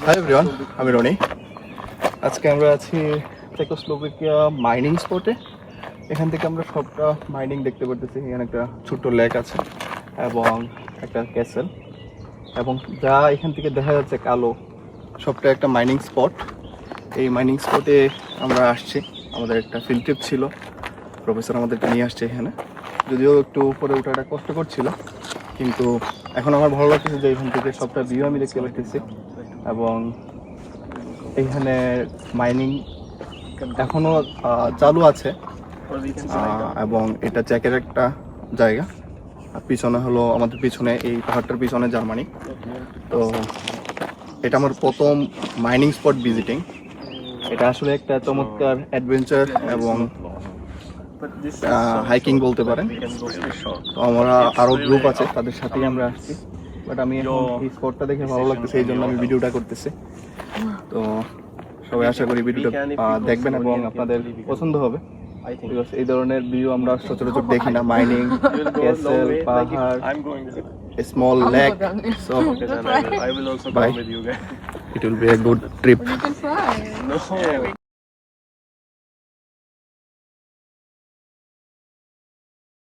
Hi everyone, আমি রনি। আজকে আমরা আছি চেকোস্লোভাকিয়া মাইনিং স্পটে। এখান থেকে আমরা সবটা মাইনিং দেখতে পারতেছি। এখানে একটা ছোট্ট লেক আছে এবং একটা ক্যাসেল, এবং যা এখান থেকে দেখা যাচ্ছে কালো, সবটা একটা মাইনিং স্পট। এই মাইনিং স্পটে আমরা আসছি, আমাদের একটা ফিল্ড ট্রিপ ছিল, প্রফেসর আমাদেরকে নিয়ে আসছে এখানে। যদিও একটু উপরে ওঠাটা কষ্টকর ছিল, কিন্তু এখন আমার ভালো লাগতেছে যে এখান থেকে সবটা ভিউ আমি দেখতে পাচ্ছি। এবং এখানে মাইনিং এখনো চালু আছে, এবং এটা জ্যাকের একটা জায়গা। আর পিছনে হলো, আমাদের পিছনে এই পাহাড়টার পিছনে জার্মানি। তো এটা আমার প্রথম মাইনিং স্পট ভিজিটিং। এটা আসলে একটা চমৎকার অ্যাডভেঞ্চার এবং হাইকিং বলতে পারেন। তো আমরা আরও গ্রুপ আছে, তাদের সাথেই আমরা আসছি। বাট আমি এখন এই স্পটটা দেখে ভালো লাগতেছে, এই জন্য আমি ভিডিওটা করতেছি। তো সবাই আশা করি ভিডিওটা দেখবেন এবং আপনাদের পছন্দ হবে। এই ধরনের ভিউ আমরা সচরাচর দেখি না, মাইনিং, ক্যাসেল, পাহাড়, small lake. So I will also Bye. come with you guys. it will be a good trip. You can fly. No.